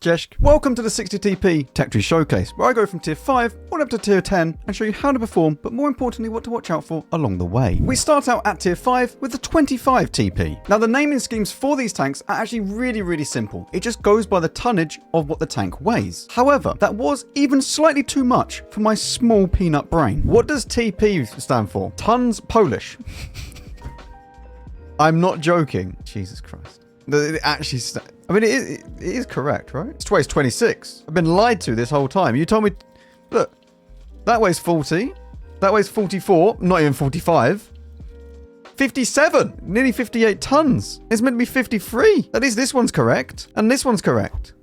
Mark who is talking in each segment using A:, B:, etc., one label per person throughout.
A: Jesh. Welcome to the 60TP Tech Tree Showcase, where I go from tier 5 on up to tier 10 and show you how to perform, but more importantly what to watch out for along the way. We start out at tier 5 with the 25 TP. Now the naming schemes for these tanks are actually really simple. It just goes by the tonnage of what the tank weighs. However, that was even slightly too much for my small peanut brain. What does TP stand for? Tons Polish. I'm not joking. Jesus Christ. It actually I mean, it is correct, right? It weighs 26. I've been lied to this whole time. You told me, look, that weighs 40. That weighs 44, not even 45. 57, nearly 58 tons. It's meant to be 53. At least this one's correct, and this one's correct.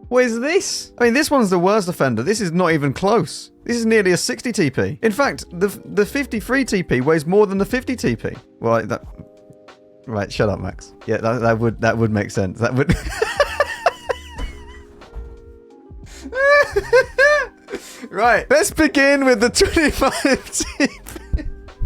A: What is this? I mean, this one's the worst offender. This is not even close. This is nearly a 60 TP. In fact, the 53 TP weighs more than the 50 TP. Well, that... Right, shut up, Max. Yeah, that would make sense. That would... Right, let's begin with the 25 TP.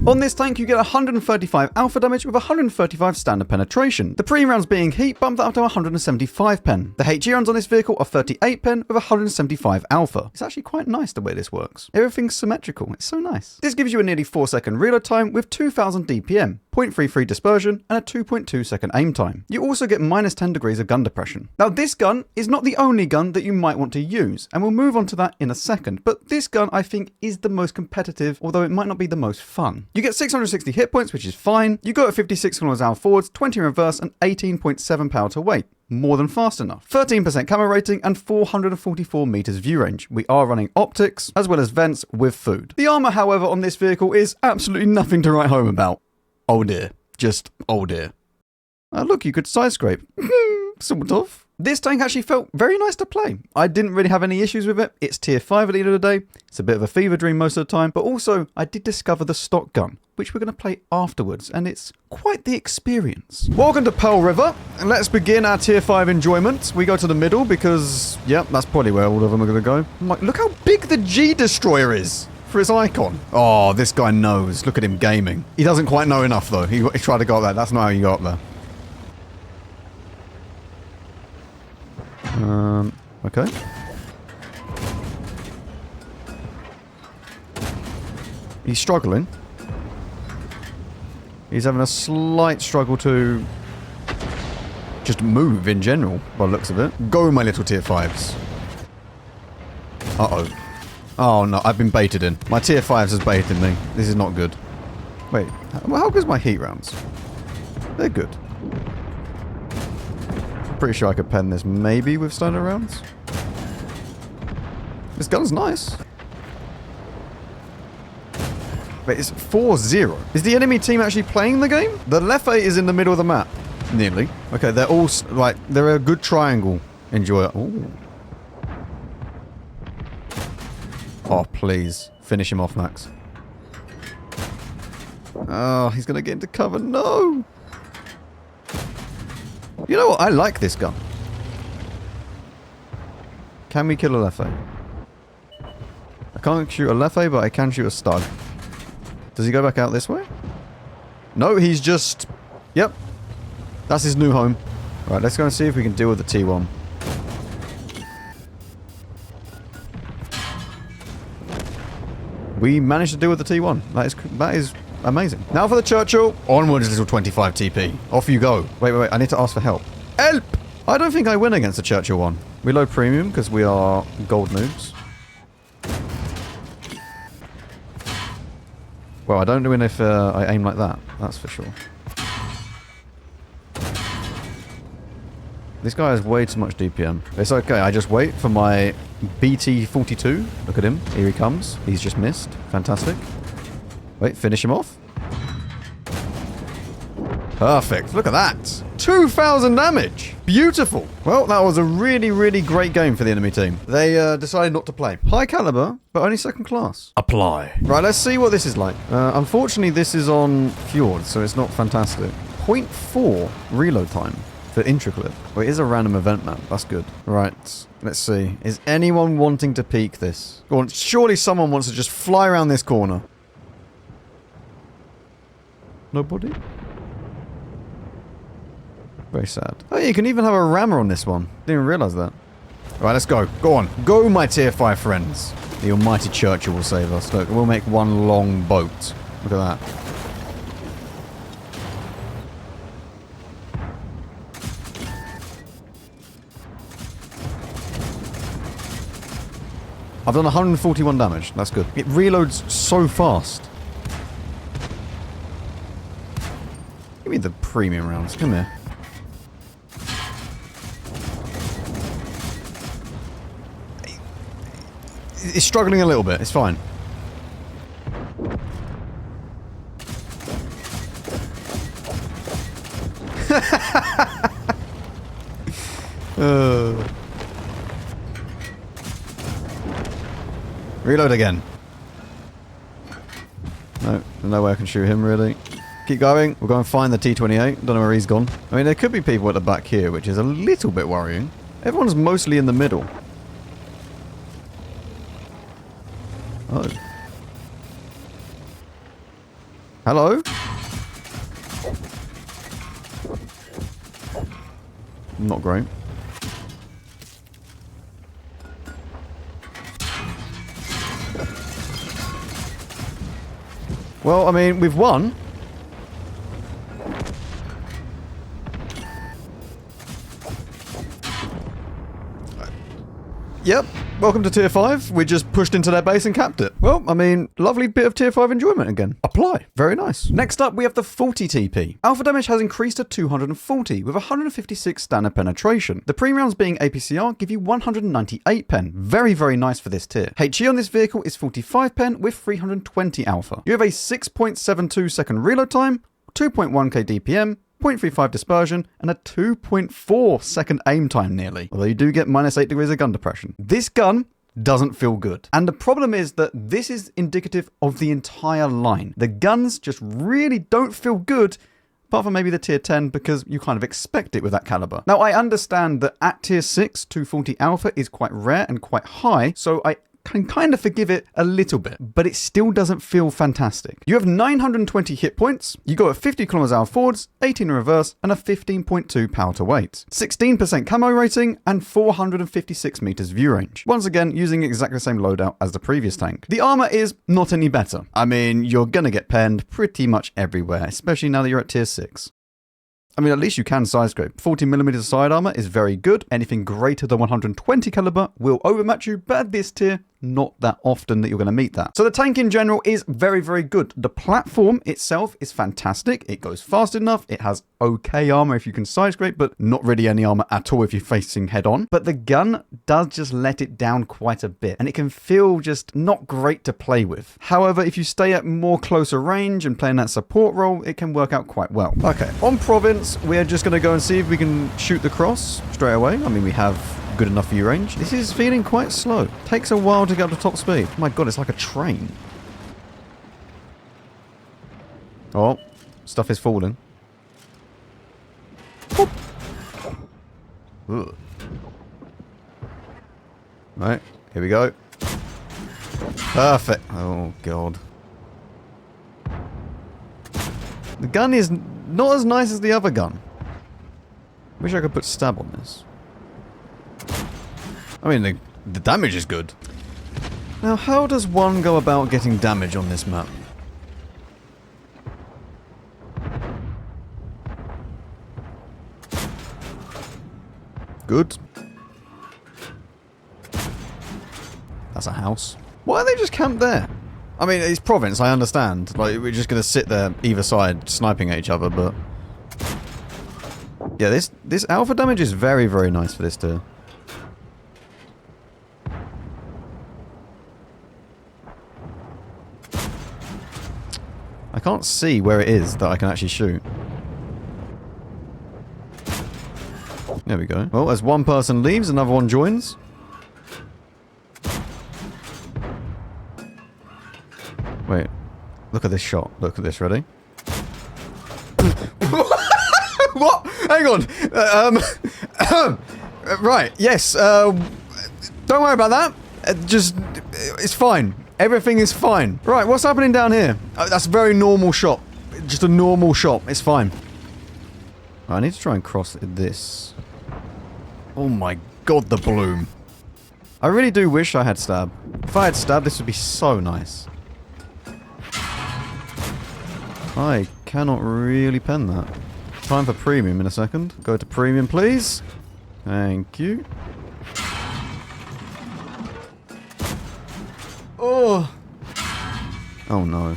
A: On this tank, you get 135 alpha damage with 135 standard penetration. The premium rounds being heat bumped that up to 175 pen. The HE rounds on this vehicle are 38 pen with 175 alpha. It's actually quite nice the way this works. Everything's symmetrical. It's so nice. This gives you a nearly 4-second reload time with 2000 DPM, 0.33 dispersion, and a 2.2 second aim time. You also get minus 10 degrees of gun depression. Now this gun is not the only gun that you might want to use, and we'll move on to that in a second, but this gun I think is the most competitive, although it might not be the most fun. You get 660 hit points, which is fine. You go at 56 kilometers hour forwards, 20 in reverse, and 18.7 power to weight. More than fast enough. 13% camo rating and 444 meters view range. We are running optics, as well as vents with food. The armor, however, on this vehicle is absolutely nothing to write home about. Oh dear. Just, oh dear. Look, you could side scrape. Sort of. This tank actually felt very nice to play. I didn't really have any issues with it. It's tier 5 at the end of the day. It's a bit of a fever dream most of the time, but also I did discover the stock gun, which we're going to play afterwards, and it's quite the experience. Welcome to Pearl River, and let's begin our tier 5 enjoyment. We go to the middle because, yep, that's probably where all of them are going to go. Like, look how big the G Destroyer is for its icon. Oh, this guy knows. Look at him gaming. He doesn't quite know enough, though. He tried to go up there. That's not how he got up there. Okay. He's struggling. He's having a slight struggle to just move in general, by the looks of it. Go, my little tier 5s. Uh-oh. Oh, no, I've been baited in. My tier 5s has baited me. This is not good. Wait, how good's my heat rounds? They're good. Pretty sure I could pen this maybe with standard rounds. This gun's nice. Wait, it's 4-0. Is the enemy team actually playing the game? The Leffe is in the middle of the map. Nearly. Okay, they're all, like, they're a good triangle. Enjoy it. Ooh. Oh, please. Finish him off, Max. Oh, he's gonna get into cover. No! You know what? I like this gun. Can we kill a Leffe? I can't shoot a Leffe, but I can shoot a Stug. Does he go back out this way? No, he's just... Yep. That's his new home. Right, let's go and see if we can deal with the T1. We managed to deal with the T1. That is amazing. Now for the Churchill. Onwards, little 25 TP. Off you go. Wait. I need to ask for help. Help! I don't think I win against the Churchill one. We load premium because we are gold noobs. Well, I don't win if I aim like that. That's for sure. This guy has way too much DPM. It's okay. I just wait for my BT-42. Look at him. Here he comes. He's just missed. Fantastic. Wait, finish him off. Perfect. Look at that. 2,000 damage. Beautiful. Well, that was a really great game for the enemy team. They decided not to play. High caliber, but only second class. Apply. Right, let's see what this is like. Unfortunately, this is on Fjord, so it's not fantastic. 0.4 reload time for Intraclip. Well, it is a random event map. That's good. Right, let's see. Is anyone wanting to peek this? Go on, surely someone wants to just fly around this corner. Nobody? Very sad. Oh, you can even have a rammer on this one. Didn't even realise that. Right, let's go. Go on. Go, my tier 5 friends. The almighty Churchill will save us. Look, we'll make one long boat. Look at that. I've done 141 damage. That's good. It reloads so fast. Give me the premium rounds. Come here. It's struggling a little bit. It's fine. Reload again. No way I can shoot him, really. Keep going. We'll go and find the T-28. Don't know where he's gone. I mean, there could be people at the back here, which is a little bit worrying. Everyone's mostly in the middle. Oh. Hello? Not great. Well, I mean, we've won. Yep. Welcome to Tier 5. We just pushed into their base and capped it. Well, I mean, lovely bit of Tier 5 enjoyment again. Apply. Very nice. Next up, we have the 40 TP. Alpha damage has increased to 240 with 156 standard penetration. The pre-rounds being APCR give you 198 pen. Very, very nice for this tier. HE on this vehicle is 45 pen with 320 alpha. You have a 6.72 second reload time, 2.1k DPM, 0.35 dispersion, and a 2.4 second aim time nearly. Although you do get minus 8 degrees of gun depression. This gun doesn't feel good. And the problem is that this is indicative of the entire line. The guns just really don't feel good, apart from maybe the tier 10, because you kind of expect it with that caliber. Now, I understand that at tier 6, 240 alpha is quite rare and quite high, so I can kind of forgive it a little bit, but it still doesn't feel fantastic. You have 920 hit points, you go at 50 km/h forwards, 18 in reverse, and a 15.2 power to weight. 16% camo rating, and 456 meters view range. Once again, using exactly the same loadout as the previous tank. The armor is not any better. I mean, you're gonna get penned pretty much everywhere, especially now that you're at tier 6. I mean, at least you can side scrape. 40mm side armor is very good. Anything greater than 120 caliber will overmatch you, but at this tier, not that often that you're going to meet that. So the tank in general is very, very good. The platform itself is fantastic. It goes fast enough. It has okay armor if you can side scrape, but not really any armor at all if you're facing head on. But the gun does just let it down quite a bit, and it can feel just not great to play with. However, if you stay at more closer range and play in that support role, it can work out quite well. Okay, on Province, we're just going to go and see if we can shoot the cross straight away. I mean, we have good enough view range. This is feeling quite slow. Takes a while to get up to top speed. Oh my god, it's like a train. Oh, stuff is falling. Ugh. Right, here we go. Perfect. Oh god. The gun is not as nice as the other gun. Wish I could put stab on this. I mean, the damage is good. Now, how does one go about getting damage on this map? Good. That's a house. Why are they just camped there? I mean, it's Province, I understand. Like, we're just going to sit there either side sniping at each other, but... yeah, this alpha damage is very, very nice for this tier. I can't see where it is that I can actually shoot. There we go. Well, as one person leaves, another one joins. Wait. Look at this shot. Look at this. Ready? What? Hang on. Right. Yes. Don't worry about that. It's fine. Everything is fine. Right, what's happening down here? That's a very normal shot. Just a normal shot. It's fine. I need to try and cross this. Oh my god, the bloom. I really do wish I had stab. If I had stab, this would be so nice. I cannot really pen that. Time for premium in a second. Go to premium, please. Thank you. Oh. Oh no.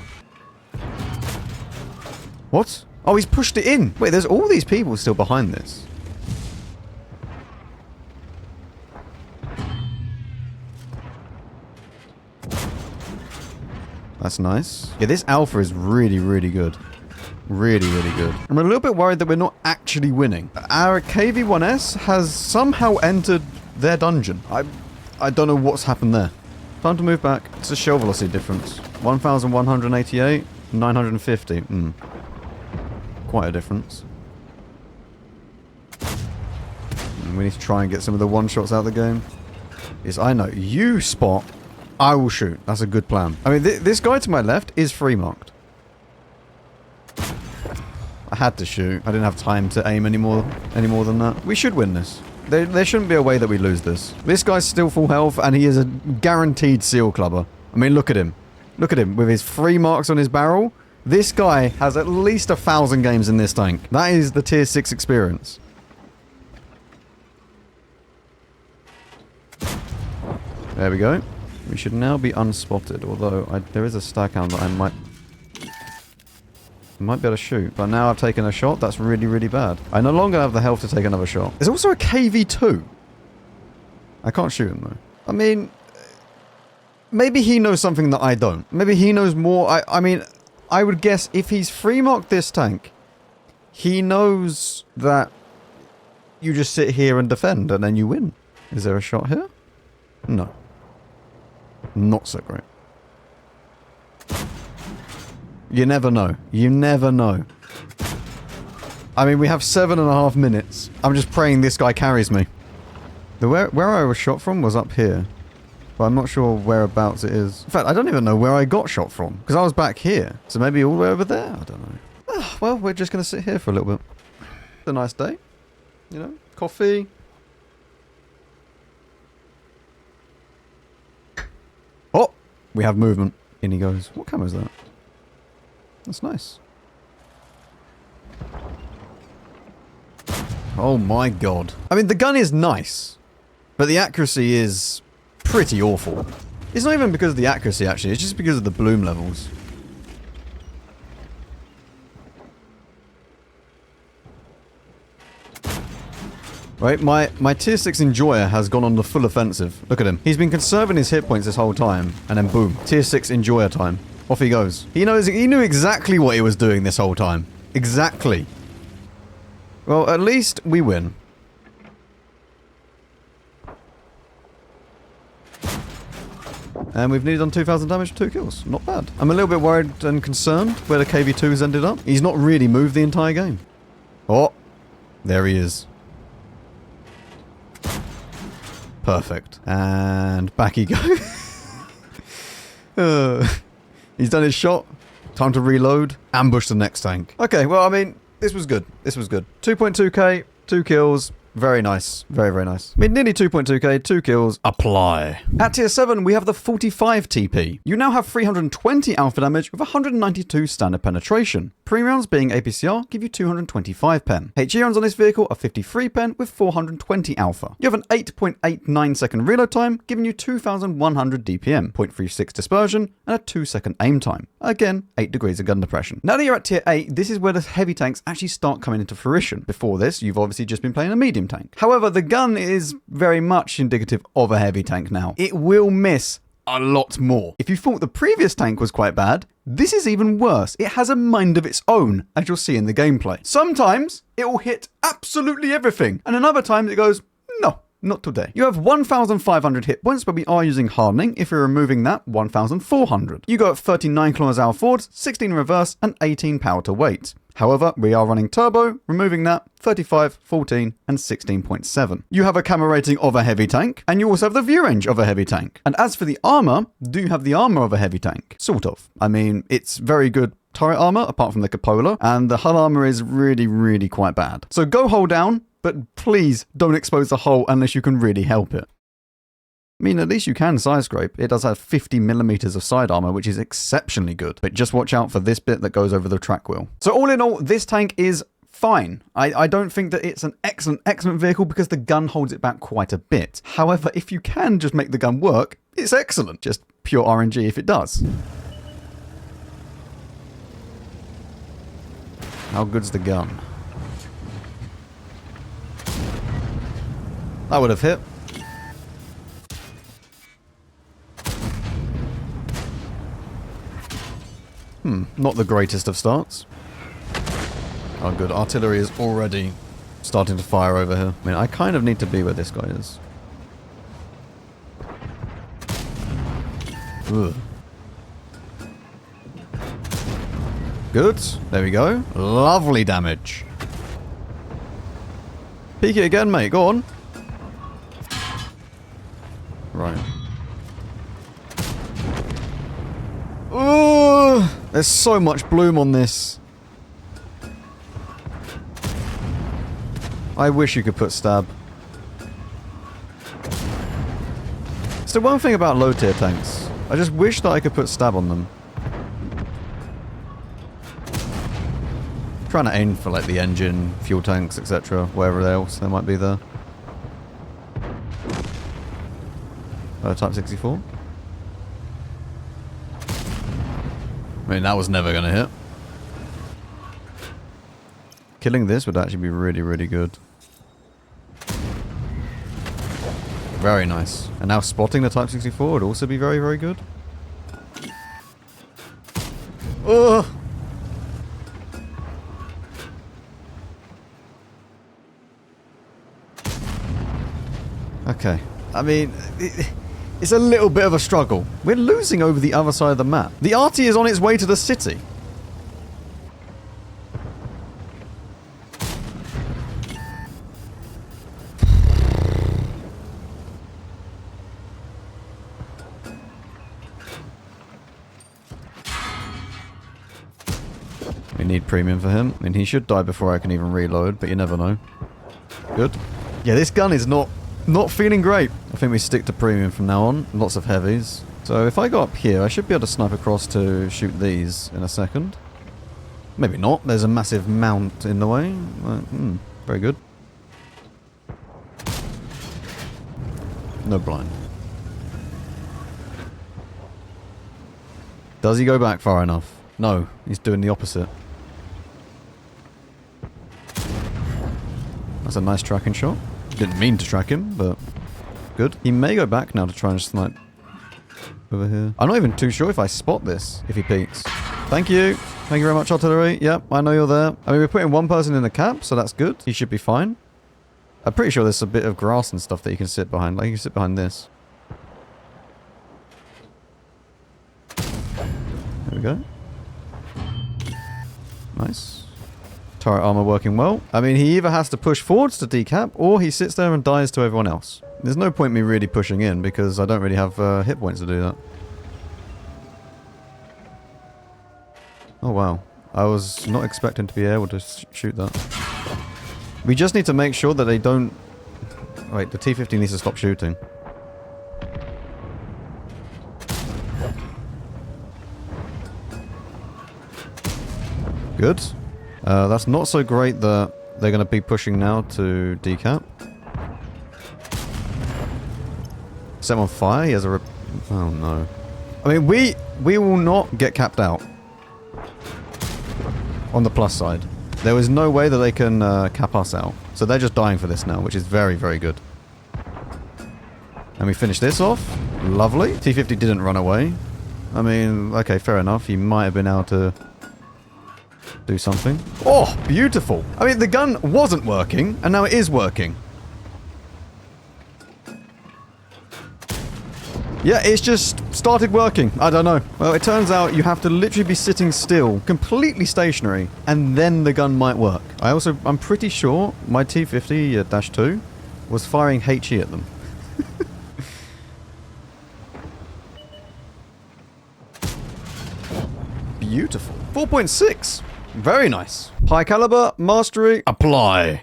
A: What? Oh, he's pushed it in. Wait, there's all these people still behind this. That's nice. Yeah, this alpha is really, really good. Really, really good. I'm a little bit worried that we're not actually winning. Our KV-1S has somehow entered their dungeon. I don't know what's happened there. Time to move back. It's a shell velocity difference. 1,188, 950. Quite a difference. And we need to try and get some of the one-shots out of the game. Yes, I know. You spot, I will shoot. That's a good plan. I mean, this guy to my left is free marked. I had to shoot. I didn't have time to aim any more than that. We should win this. There shouldn't be a way that we lose this. This guy's still full health, and he is a guaranteed seal clubber. I mean, look at him. Look at him with his 3 marks on his barrel. This guy has at least 1,000 games in this tank. That is the tier 6 experience. There we go. We should now be unspotted, although there is a stack count that I might be able to shoot. But now I've taken a shot. That's really, really bad. I no longer have the health to take another shot. There's also a KV-2. I can't shoot him, though. I mean, maybe he knows something that I don't. Maybe he knows more. I mean, I would guess if he's free marked this tank, he knows that you just sit here and defend and then you win. Is there a shot here? No. Not so great. You never know. You never know. I mean, we have 7.5 minutes. I'm just praying this guy carries me. Where I was shot from was up here. But I'm not sure whereabouts it is. In fact, I don't even know where I got shot from. Because I was back here. So maybe all the way over there? I don't know. Well, we're just going to sit here for a little bit. It's a nice day. You know, coffee. Oh! We have movement. In he goes. What camera is that? That's nice. Oh my god. I mean, the gun is nice. But the accuracy is pretty awful. It's not even because of the accuracy, actually. It's just because of the bloom levels. Right, my tier 6 enjoyer has gone on the full offensive. Look at him. He's been conserving his hit points this whole time. And then boom. Tier 6 enjoyer time. Off he goes. He knew exactly what he was doing this whole time. Exactly. Well, at least we win. And we've nearly done 2,000 damage for 2 kills. Not bad. I'm a little bit worried and concerned where the KV-2 has ended up. He's not really moved the entire game. Oh, there he is. Perfect. And back he goes. He's done his shot. Time to reload. Ambush the next tank. Okay, well, I mean, this was good. This was good. 2.2k, 2 kills. Very nice. Very, very nice. I mean, nearly 2.2k, 2 kills. Apply. At tier 7, we have the 45 TP. You now have 320 alpha damage with 192 standard penetration. Pre-rounds being APCR give you 225 pen. HE rounds on this vehicle are 53 pen with 420 alpha. You have an 8.89 second reload time, giving you 2,100 DPM, 0.36 dispersion, and a 2 second aim time. Again, 8 degrees of gun depression. Now that you're at tier 8, this is where the heavy tanks actually start coming into fruition. Before this, you've obviously just been playing a medium tank. However, the gun is very much indicative of a heavy tank now. It will miss a lot more. If you thought the previous tank was quite bad, this is even worse. It has a mind of its own, as you'll see in the gameplay. Sometimes it will hit absolutely everything, and another time it goes, no. Not today. You have 1,500 hit points, but we are using hardening. If you're removing that, 1,400. You go at 39 km/h forward, 16 reverse, and 18 power to weight. However, we are running turbo, removing that, 35, 14, and 16.7. You have a camera rating of a heavy tank, and you also have the view range of a heavy tank. And as for the armor, do you have the armor of a heavy tank? Sort of. I mean, it's very good turret armor, apart from the cupola, and the hull armor is really, really quite bad. So go hull down, but please don't expose the hull unless you can really help it. I mean, at least you can side scrape. It does have 50 millimeters of side armor, which is exceptionally good. But just watch out for this bit that goes over the track wheel. So all in all, this tank is fine. I don't think that it's an excellent vehicle because the gun holds it back quite a bit. However, if you can just make the gun work, it's excellent. Just pure RNG if it does. How good's the gun? That would have hit. Not the greatest of starts. Oh good, artillery is already starting to fire over here. I mean, I kind of need to be where this guy is. Ugh. Good, there we go. Lovely damage. Peek it again, mate, go on. Right. Ooh, there's so much bloom on this. I wish you could put stab. It's the one thing about low tier tanks. I just wish that I could put stab on them. I'm trying to aim for like the engine, fuel tanks, etc. Wherever else there might be there. Type 64. I mean, that was never going to hit. Killing this would actually be really, really good. Very nice. And now spotting the Type 64 would also be very, very good. Ugh! Okay. I mean, it's a little bit of a struggle. We're losing over the other side of the map. The RT is on its way to the city. We need premium for him. I mean, he should die before I can even reload, but you never know. Good. Yeah, this gun is not feeling great. I think we stick to premium from now on. Lots of heavies. So if I go up here, I should be able to snipe across to shoot these in a second. Maybe not. There's a massive mount in the way. Very good. No blind. Does he go back far enough? No, he's doing the opposite. That's a nice tracking shot. Didn't mean to track him, but good. He may go back now to try and snipe over here. I'm not even too sure if I spot this, if he peeks. Thank you. Thank you very much, artillery. Yep, I know you're there. I mean, we're putting one person in the cap, so that's good. He should be fine. I'm pretty sure there's a bit of grass and stuff that you can sit behind. Like, you can sit behind this. There we go. Nice. Turret armor working well. I mean, he either has to push forwards to decap, or he sits there and dies to everyone else. There's no point me really pushing in, because I don't really have hit points to do that. Oh wow. I was not expecting to be able to shoot that. We just need to make sure that they don't... Wait, the T-50 needs to stop shooting. Good. That's not so great that they're going to be pushing now to decap. Set him on fire. He has a... Oh no. I mean, we will not get capped out. On the plus side. There is no way that they can cap us out. So they're just dying for this now, which is very, very good. And we finish this off. Lovely. T-50 didn't run away. I mean, okay, fair enough. He might have been able to do something. Oh, beautiful. I mean, the gun wasn't working, and now it is working. Yeah, it's just started working. I don't know. Well, it turns out you have to literally be sitting still, completely stationary, and then the gun might work. I'm pretty sure my T-50-2 was firing HE at them. Beautiful. 4.6. Very nice. High caliber, mastery, apply.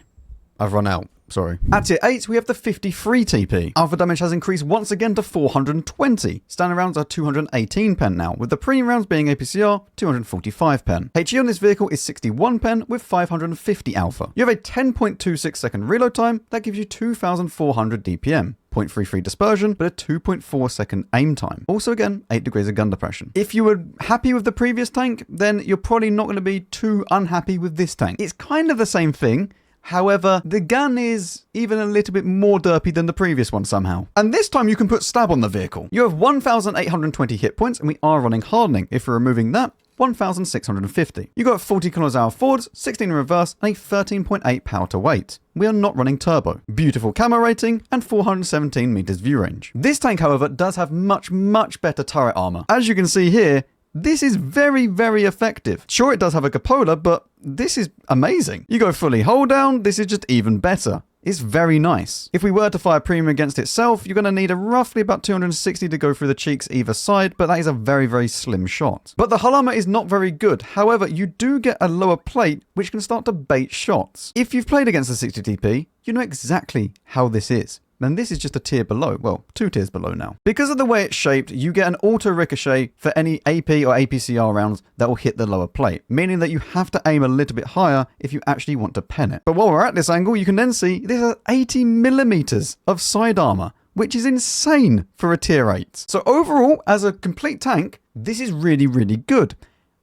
A: I've run out. sorry. At tier 8, we have the 53 TP. Alpha damage has increased once again to 420. Standard rounds are 218 pen now, with the premium rounds being APCR 245 pen. HE on this vehicle is 61 pen with 550 alpha. You have a 10.26 second reload time that gives you 2,400 DPM. 0.33 dispersion, but a 2.4 second aim time. Also again, 8 degrees of gun depression. If you were happy with the previous tank, then you're probably not going to be too unhappy with this tank. It's kind of the same thing. However, the gun is even a little bit more derpy than the previous one somehow. And this time you can put stab on the vehicle. You have 1,820 hit points, and we are running hardening. If we're removing that, 1,650. You got 40 km/h forwards, 16 in reverse, and a 13.8 power to weight. We are not running turbo. Beautiful camo rating, and 417 meters view range. This tank, however, does have much better turret armor. As you can see here, this is very effective. Sure, it does have a cupola, but this is amazing. You go fully hold down, this is just even better. It's very nice. If we were to fire premium against itself, you're going to need a roughly about 260 to go through the cheeks either side, but that is a very slim shot. But the hull armor is not very good. However, you do get a lower plate, which can start to bait shots. If you've played against the 60 TP, you know exactly how this is. And this is just a tier below. Well, 2 tiers below now. Because of the way it's shaped, you get an auto ricochet for any AP or APCR rounds that will hit the lower plate, meaning that you have to aim a little bit higher if you actually want to pen it. But while we're at this angle, you can then see this has 80 millimeters of side armor, which is insane for a tier 8. So overall, as a complete tank, this is really good.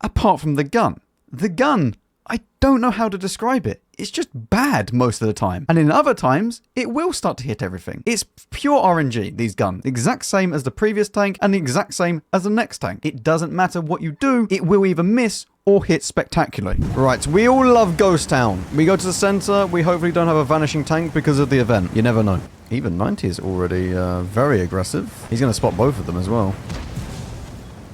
A: Apart from the gun. The gun, I don't know how to describe it. It's just bad most of the time. And in other times, it will start to hit everything. It's pure RNG, these guns. Exact same as the previous tank and the exact same as the next tank. It doesn't matter what you do, it will either miss or hit spectacularly. Right, we all love Ghost Town. We go to the center, we hopefully don't have a vanishing tank because of the event. You never know. Even 90 is already very aggressive. He's going to spot both of them as well.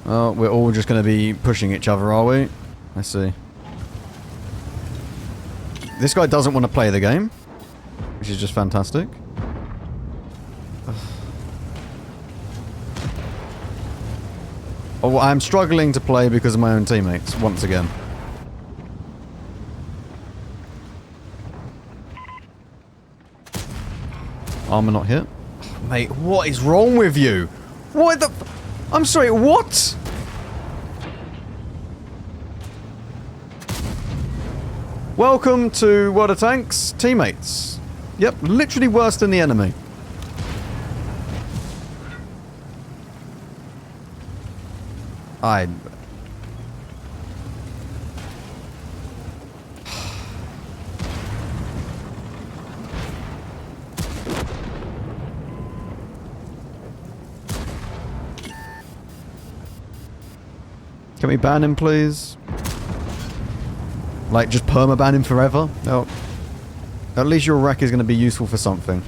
A: Oh, we're all just going to be pushing each other, are we? I see. This guy doesn't want to play the game, which is just fantastic. Oh, I'm struggling to play because of my own teammates, once again. Armor not hit. Mate, what is wrong with you? What the... I'm sorry, what? Welcome to World of Tanks, teammates. Yep, literally worse than the enemy. Can we ban him, please? Like, just permaban him forever? No. At least your wreck is going to be useful for something.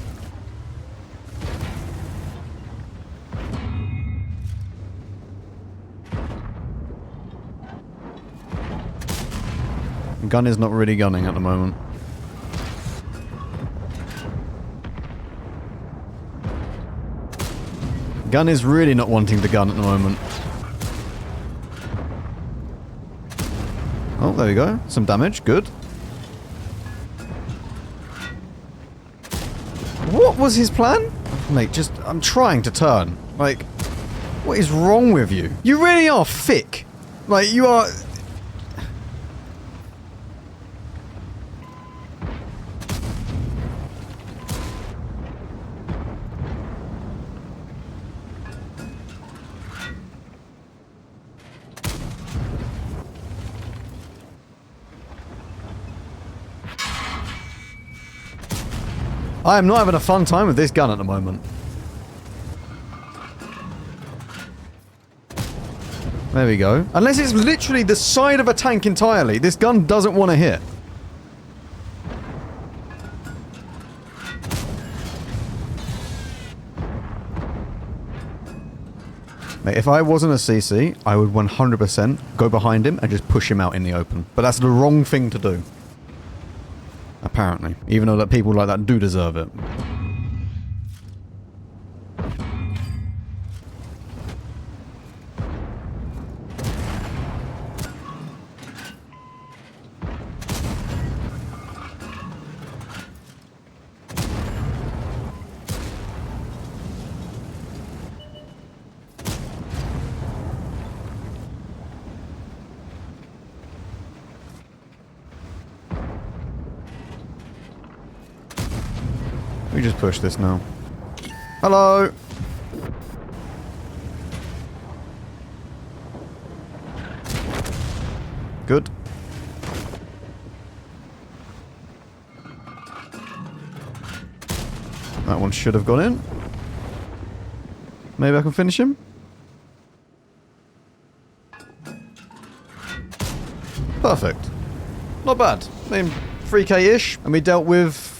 A: Gun is not really gunning at the moment. Gun is really not wanting to gun at the moment. Oh, there we go. Some damage. Good. What was his plan? Mate, just... I'm trying to turn. Like, what is wrong with you? You really are thick. Like, you are... I am not having a fun time with this gun at the moment. There we go. Unless it's literally the side of a tank entirely, this gun doesn't want to hit. Mate, if I wasn't a CC, I would 100% go behind him and just push him out in the open. But that's the wrong thing to do. Apparently. Even though that people like that do deserve it. just push this now. Hello. Good. That one should have gone in. Maybe I can finish him? Perfect. Not bad. I mean, 3k-ish, and we dealt with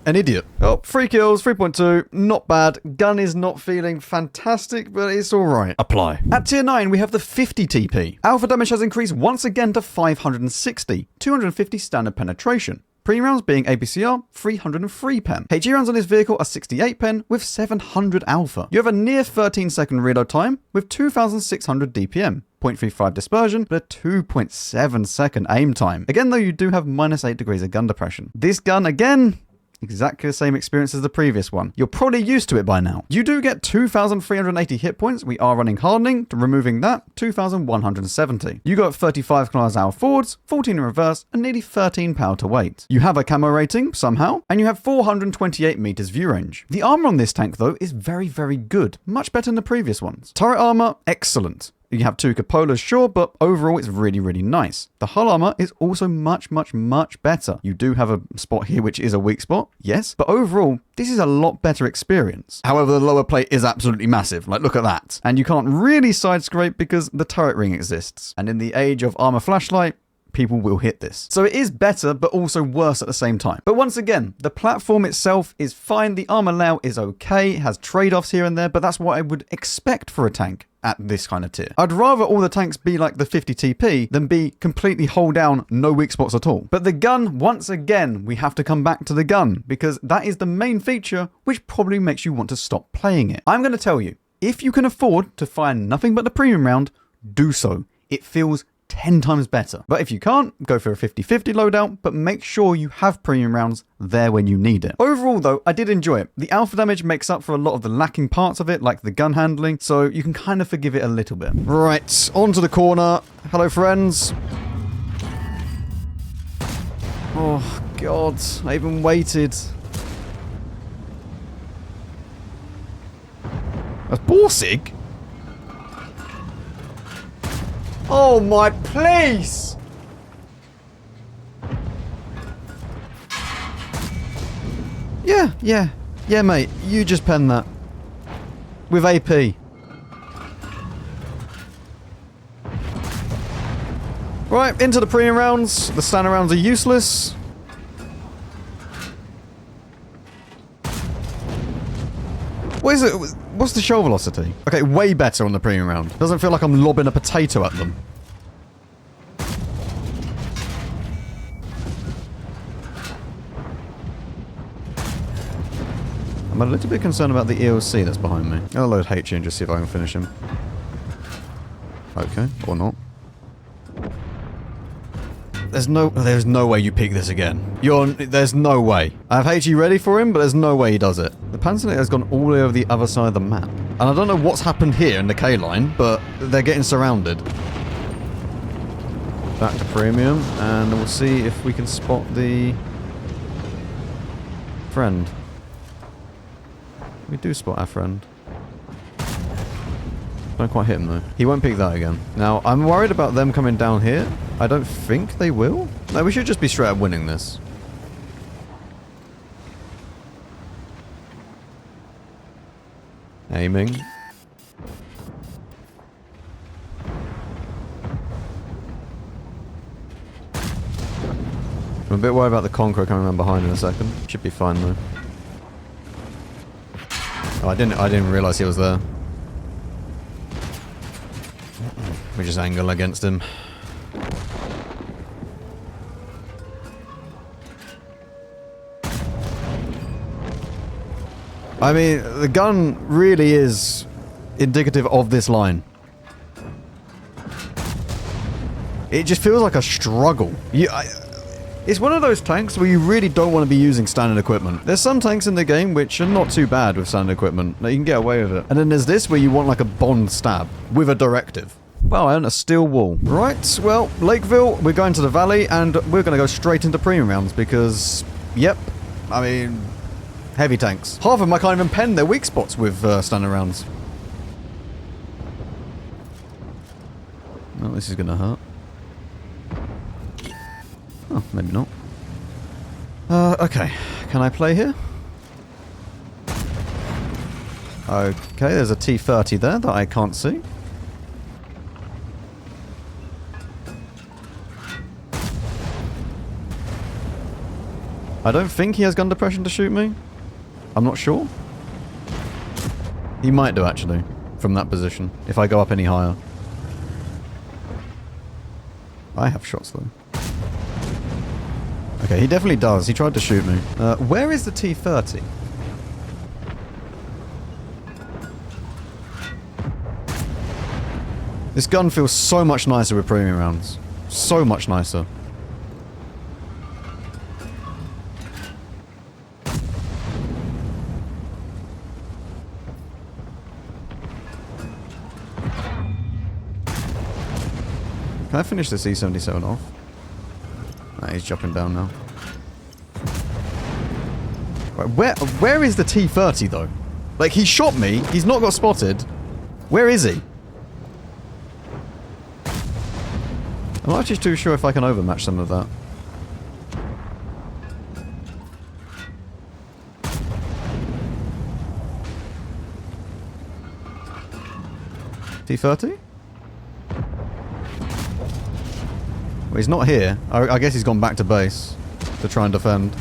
A: an idiot. Oh, 3 kills, 3.2, not bad. Gun is not feeling fantastic, but it's alright. Apply. At tier 9, we have the 50 TP. Alpha damage has increased once again to 560, 250 standard penetration. Pre-rounds being APCR, 303 pen. HE rounds on this vehicle are 68 pen with 700 alpha. You have a near 13-second reload time with 2,600 DPM. 0.35 dispersion, but a 2.7 second aim time. Again, though, you do have -8 degrees of gun depression. This gun, again, exactly the same experience as the previous one. You're probably used to it by now. You do get 2,380 hit points. We are running hardening. Removing that, 2,170. You got 35 km/h forwards, 14 in reverse, and nearly 13 power to weight. You have a camo rating, somehow, and you have 428 meters view range. The armor on this tank, though, is very, very good. Much better than the previous ones. Turret armor, excellent. You have 2 cupolas, sure, but overall it's really, really nice. The hull armor is also much, much, much better. You do have a spot here which is a weak spot, yes, but overall, this is a lot better experience. However, the lower plate is absolutely massive. Like, look at that. And you can't really side scrape because the turret ring exists. And in the age of armor flashlight, people will hit this. So it is better, but also worse at the same time. But once again, the platform itself is fine. The armor layout is okay. It has trade-offs here and there, but that's what I would expect for a tank at this kind of tier. I'd rather all the tanks be like the 50 TP than be completely hold down, no weak spots at all. But the gun, once again, we have to come back to the gun because that is the main feature which probably makes you want to stop playing it. I'm going to tell you, if you can afford to fire nothing but the premium round, do so. It feels 10 times better. But if you can't, go for a 50-50 loadout, but make sure you have premium rounds there when you need it. Overall though, I did enjoy it. The alpha damage makes up for a lot of the lacking parts of it, like the gun handling, so you can kind of forgive it a little bit. Right, onto the corner. Hello friends. Oh god, I even waited. That's Borsig? Oh my, please! Yeah, mate. You just pen that. With AP. Right, into the premium rounds. The standard rounds are useless. What is it? What's the show velocity? Okay, way better on the premium round. Doesn't feel like I'm lobbing a potato at them. I'm a little bit concerned about the EOC that's behind me. I'll load HE and just see if I can finish him. Okay, or not. There's no way you peek this again. There's no way. I have HE ready for him, but there's no way he does it. The Panzernator has gone all the way over the other side of the map. And I don't know what's happened here in the K line, but they're getting surrounded. Back to premium, and we'll see if we can spot the friend. We do spot our friend. Don't quite hit him though. He won't peek that again. Now, I'm worried about them coming down here. I don't think they will. No, we should just be straight up winning this. Aiming. I'm a bit worried about the Conqueror coming around behind in a second. Should be fine though. Oh, I didn't realise he was there. We just angle against him. I mean, the gun really is indicative of this line. It just feels like a struggle. It's one of those tanks where you really don't want to be using standard equipment. There's some tanks in the game which are not too bad with standard equipment. Like, you can get away with it. And then there's this where you want like a Bond stab with a directive. Well, I own a steel wall. Right, well, Lakeville, we're going to the valley and we're going to go straight into premium rounds because, yep, I mean, Heavy tanks. Half of them I can't even pen their weak spots with standard rounds. Oh, this is gonna hurt. Oh, maybe not. Okay. Can I play here? Okay, there's a T-30 there that I can't see. I don't think he has gun depression to shoot me. I'm not sure. He might do, actually, from that position, if I go up any higher. I have shots, though. Okay, he definitely does. He tried to shoot me. Where is the T-30? This gun feels so much nicer with premium rounds. So much nicer. Can I finish this E77 off? Nah, he's jumping down now. Right, where is the T-30 though? Like, he shot me, he's not got spotted. Where is he? I'm not actually too sure if I can overmatch some of that. T-30? Well, he's not here. I guess he's gone back to base to try and defend.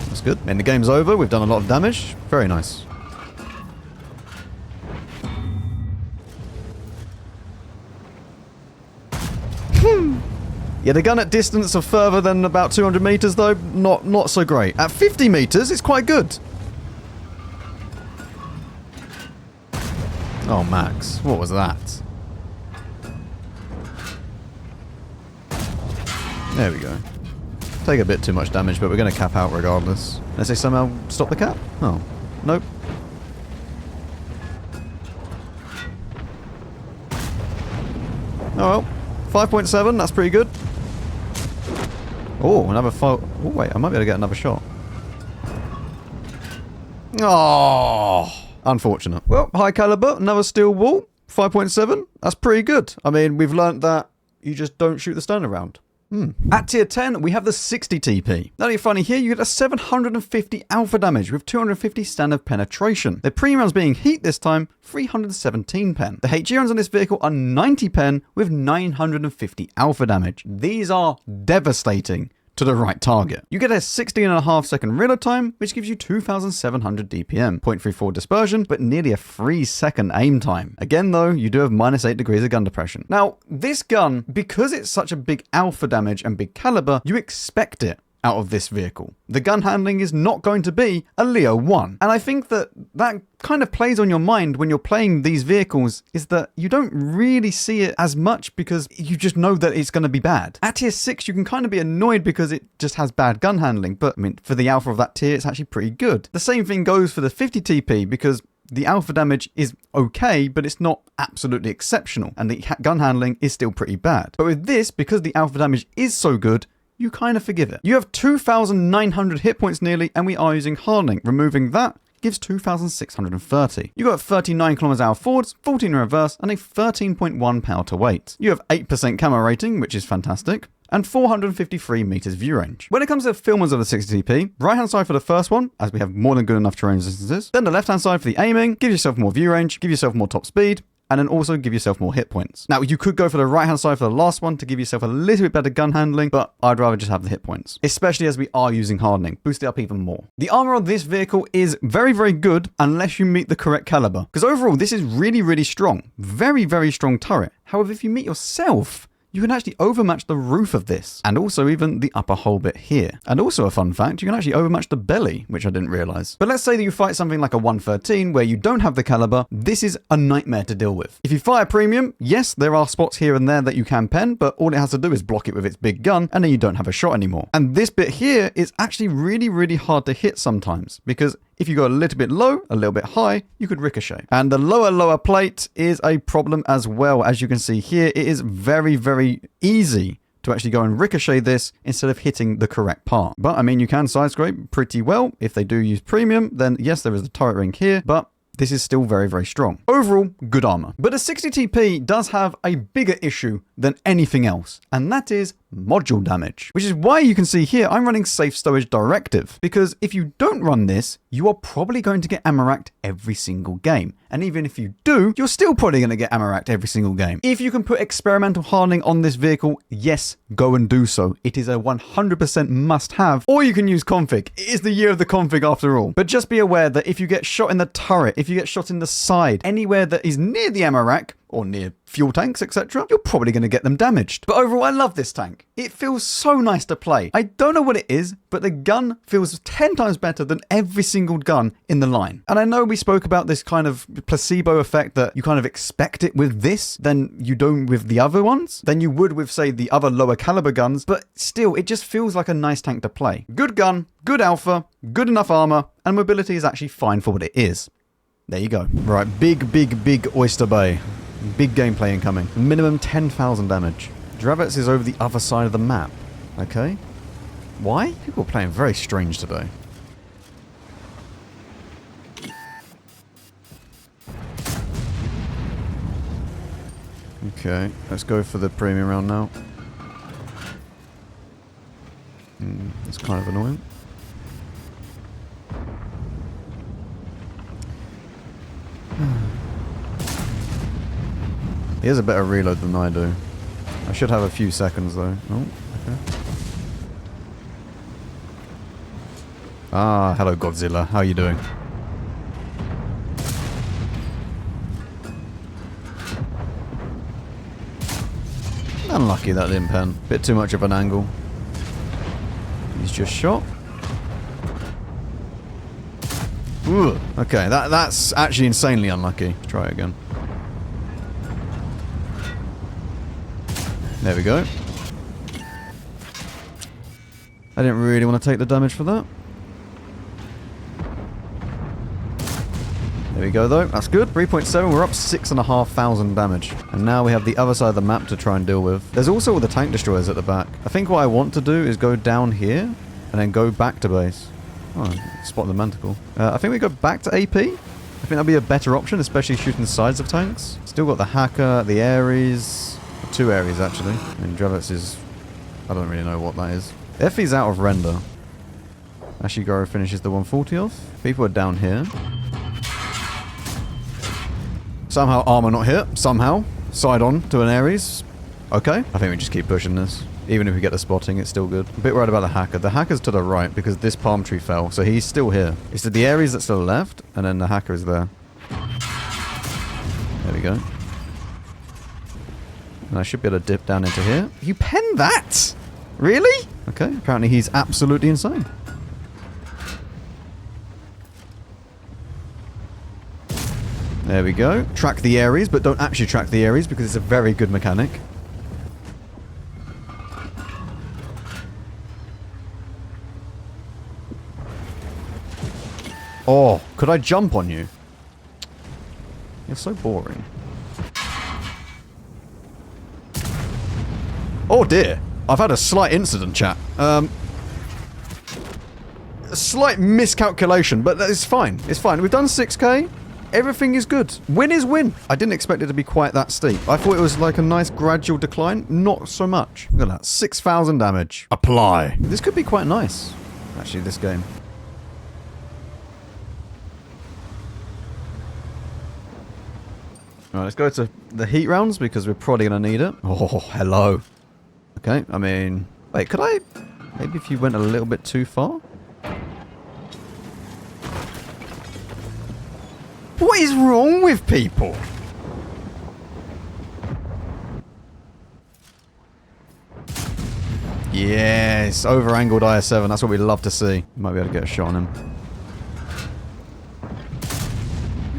A: That's good. And the game's over. We've done a lot of damage. Very nice. Yeah, the gun at distance of further than about 200 meters, though, not so great. At 50 meters, it's quite good. Oh, Max, what was that? There we go. Take a bit too much damage, but we're going to cap out regardless. Unless they somehow stop the cap? Oh, nope. Oh well, 5.7, that's pretty good. Oh, another Oh, wait, I might be able to get another shot. Oh, unfortunate. Well, high caliber, another steel wall, 5.7. That's pretty good. I mean, we've learnt that you just don't shoot the stone around. At tier 10, we have the 60 TP. Now, you're funny here, you get a 750 alpha damage with 250 standard penetration. The premium rounds being heat this time, 317 pen. The HE rounds on this vehicle are 90 pen with 950 alpha damage. These are devastating to the right target. You get a 16.5 second reload time, which gives you 2,700 DPM, 0.34 dispersion, but nearly a 3 second aim time. Again though, you do have -8 degrees of gun depression. Now, this gun, because it's such a big alpha damage and big caliber, you expect it out of this vehicle. The gun handling is not going to be a Leo 1. And I think that kind of plays on your mind when you're playing these vehicles, is that you don't really see it as much because you just know that it's going to be bad. At tier 6, you can kind of be annoyed because it just has bad gun handling, but I mean, for the alpha of that tier, it's actually pretty good. The same thing goes for the 50 TP because the alpha damage is okay, but it's not absolutely exceptional, and the gun handling is still pretty bad. But with this, because the alpha damage is so good, you kind of forgive it. You have 2,900 hit points nearly, and we are using hardening. Removing that gives 2,630. You got 39 km/h forwards, 14 in reverse, and a 13.1 power to weight. You have 8% camo rating, which is fantastic, and 453 meters view range. When it comes to filmers of the 60 TP, right hand side for the first one, as we have more than good enough terrain resistances. Then the left hand side for the aiming, give yourself more view range, give yourself more top speed, and then also give yourself more hit points. Now, you could go for the right-hand side for the last one to give yourself a little bit better gun handling, but I'd rather just have the hit points, especially as we are using hardening. Boost it up even more. The armor on this vehicle is very, very good unless you meet the correct caliber, because overall, this is really, really strong. Very, very strong turret. However, if you meet yourself, you can actually overmatch the roof of this, and also even the upper hull bit here. And also a fun fact, you can actually overmatch the belly, which I didn't realize. But let's say that you fight something like a 113 where you don't have the caliber, this is a nightmare to deal with. If you fire premium, yes, there are spots here and there that you can pen, but all it has to do is block it with its big gun, and then you don't have a shot anymore. And this bit here is actually really, really hard to hit sometimes, because If you go a little bit low, a little bit high, you could ricochet. And the lower plate is a problem as well. As you can see here, it is very, very easy to actually go and ricochet this instead of hitting the correct part. But, I mean, you can side scrape pretty well. If they do use premium, then yes, there is the turret ring here, but this is still very, very strong. Overall, good armor. But a 60TP does have a bigger issue than anything else, and that is module damage. Which is why you can see here, I'm running Safe Stowage Directive, because if you don't run this, you are probably going to get ammo racked every single game. And even if you do, you're still probably going to get ammo racked every single game. If you can put experimental hardening on this vehicle, yes, go and do so. It is a 100% must have, or you can use config. It is the year of the config after all. But just be aware that if you get shot in the turret, if you get shot in the side, anywhere that is near the ammo rack, or near fuel tanks, etc., you're probably going to get them damaged. But overall, I love this tank. It feels so nice to play. I don't know what it is, but the gun feels 10 times better than every single gun in the line. And I know we spoke about this kind of placebo effect that you kind of expect it with this than you don't with the other ones, than you would with, say, the other lower caliber guns, but still, it just feels like a nice tank to play. Good gun, good alpha, good enough armor, and mobility is actually fine for what it is. There you go. Right, big Oyster Bay. Big gameplay incoming. Minimum 10,000 damage. Dravets is over the other side of the map. Okay. Why? People are playing very strange today. Okay, let's go for the premium round now. It's kind of annoying. He has a better reload than I do. I should have a few seconds though. Oh, okay. Ah, hello Godzilla. How are you doing? Unlucky that didn't pen. Bit too much of an angle. He's just shot. Ooh, okay, that's actually insanely unlucky. Let's try it again. There we go. I didn't really want to take the damage for that. There we go though, that's good. 3.7, we're up 6,500 damage. And now we have the other side of the map to try and deal with. There's also all the tank destroyers at the back. I think what I want to do is go down here and then go back to base. Oh, spot the manticle. I think we go back to AP. I think that'll be a better option, especially shooting the sides of tanks. Still got the Hacker, the Ares. 2 Ares actually. And Dravets is... I don't really know what that is. Effie's out of render. Ashigoro finishes the 140 off. People are down here. Somehow armor not hit. Somehow. Side on to an Ares. Okay. I think we just keep pushing this. Even if we get the spotting, it's still good. A bit worried about the Hacker. The Hacker's to the right because this palm tree fell. So he's still here. It's the Ares that's to the left. And then the Hacker is there. There we go. And I should be able to dip down into here. You penned that? Really? Okay, apparently he's absolutely insane. There we go. Track the Ares, but don't actually track the Ares because it's a very good mechanic. Oh, could I jump on you? You're so boring. Oh dear. I've had a slight incident, chat. A slight miscalculation, but it's fine. It's fine. We've done 6k. Everything is good. Win is win. I didn't expect it to be quite that steep. I thought it was like a nice gradual decline. Not so much. Look at that. 6,000 damage. Apply. This could be quite nice, actually, this game. Alright, let's go to the heat rounds because we're probably going to need it. Oh, hello. Okay, I mean... Wait, could I... Maybe if you went a little bit too far? What is wrong with people? Yes, over-angled IS-7. That's what we love to see. Might be able to get a shot on him.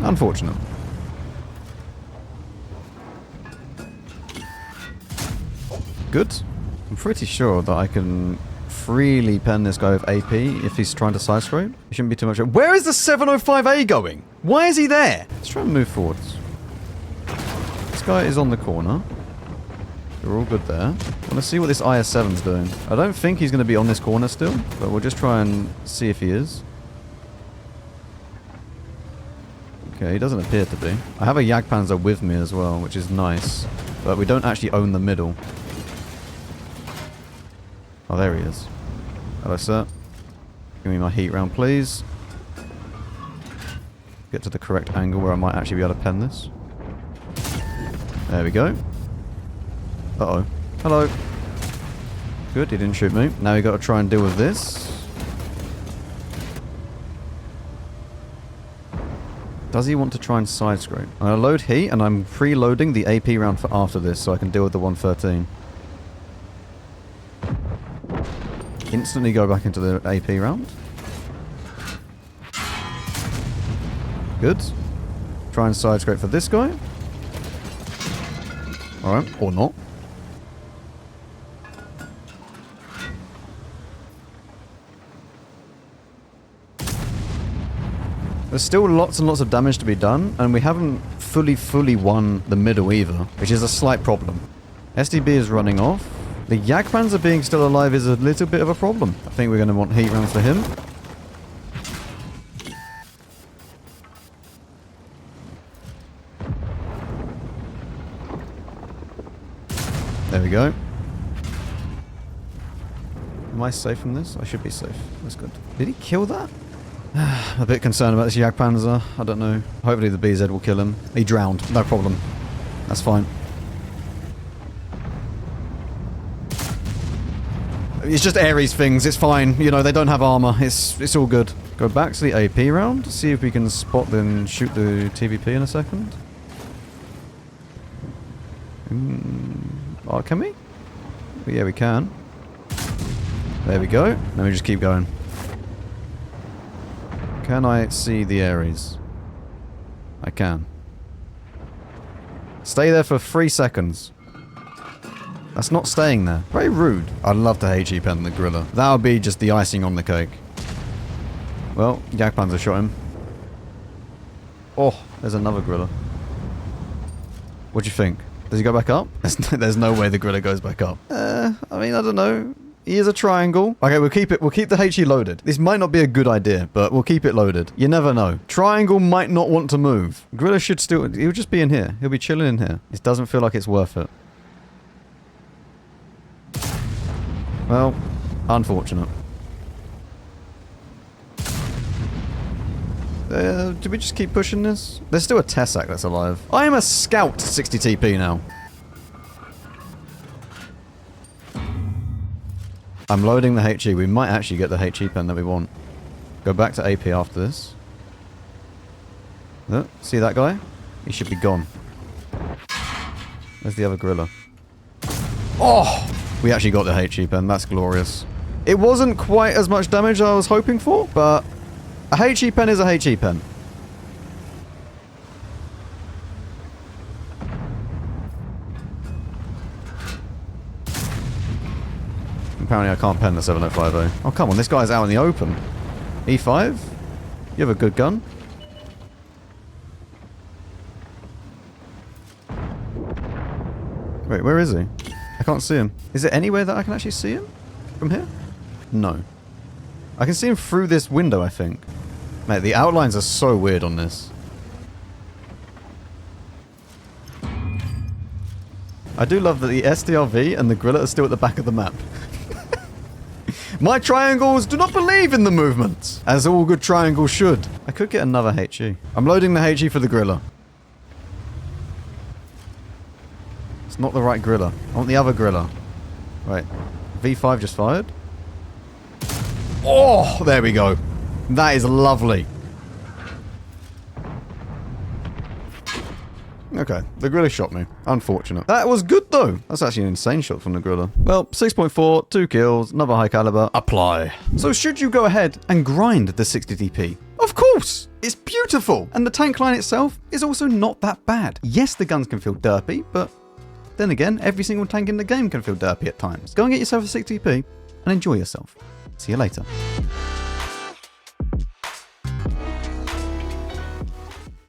A: Unfortunate. Good. I'm pretty sure that I can freely pen this guy with AP if he's trying to side scrape. He shouldn't be too much. Where is the 705A going? Why is he there? Let's try and move forwards. This guy is on the corner. We're all good there. I want to see what this IS-7's doing. I don't think he's going to be on this corner still, but we'll just try and see if he is. Okay, he doesn't appear to be. I have a Jagdpanzer with me as well, which is nice. But we don't actually own the middle. Oh, there he is. Hello, sir. Give me my heat round, please. Get to the correct angle where I might actually be able to pen this. There we go. Uh-oh. Hello. Good, he didn't shoot me. Now we got to try and deal with this. Does he want to try and side scrape? I'm going to load heat, and I'm preloading the AP round for after this, so I can deal with the 113. Instantly go back into the AP round. Good. Try and side scrape for this guy. Alright, or not. There's still lots and lots of damage to be done, and we haven't fully won the middle either, which is a slight problem. SDB is running off. The Jagdpanzer being still alive is a little bit of a problem. I think we're going to want heat rounds for him. There we go. Am I safe from this? I should be safe. That's good. Did he kill that? I'm a bit concerned about this Jagdpanzer. I don't know. Hopefully the BZ will kill him. He drowned. No problem. That's fine. It's just Ares things. It's fine. You know, they don't have armor. It's all good. Go back to the AP round. See if we can spot then shoot the TVP in a second. Oh, can we? Yeah, we can. There we go. Let me just keep going. Can I see the Ares? I can. Stay there for 3 seconds. That's not staying there. Very rude. I'd love to HE pen the Gorilla. That would be just the icing on the cake. Well, Jagdpanzer shot him. Oh, there's another Gorilla. What do you think? Does he go back up? There's no way the Gorilla goes back up. I mean, I don't know. He is a triangle. Okay, we'll keep the HE loaded. This might not be a good idea, but we'll keep it loaded. You never know. Triangle might not want to move. Gorilla should still... He'll just be in here. He'll be chilling in here. It doesn't feel like it's worth it. Well, unfortunate. Do we just keep pushing this? There's still a Tessac that's alive. I am a scout 60 TP now. I'm loading the HE. We might actually get the HE pen that we want. Go back to AP after this. See that guy? He should be gone. Where's the other Gorilla? Oh! We actually got the HE pen. That's glorious. It wasn't quite as much damage as I was hoping for, but a HE pen is a HE pen. Apparently I can't pen the 705A. Oh, come on. This guy's out in the open. E5? You have a good gun. Wait, where is he? I can't see him. Is there anywhere that I can actually see him? From here? No. I can see him through this window, I think. Mate, the outlines are so weird on this. I do love that the SDRV and the Gorilla are still at the back of the map. My triangles do not believe in the movement, as all good triangles should. I could get another HE. I'm loading the HE for the Gorilla. It's not the right Gorilla. I want the other Gorilla. Right. V5 just fired. Oh, there we go. That is lovely. Okay, the Gorilla shot me. Unfortunate. That was good though. That's actually an insane shot from the Gorilla. Well, 6.4, 2 kills, another high caliber. Apply. So should you go ahead and grind the 60 DP? Of course! It's beautiful! And the tank line itself is also not that bad. Yes, the guns can feel derpy, but then again, every single tank in the game can feel derpy at times. Go and get yourself a 60p. and enjoy yourself. See you later.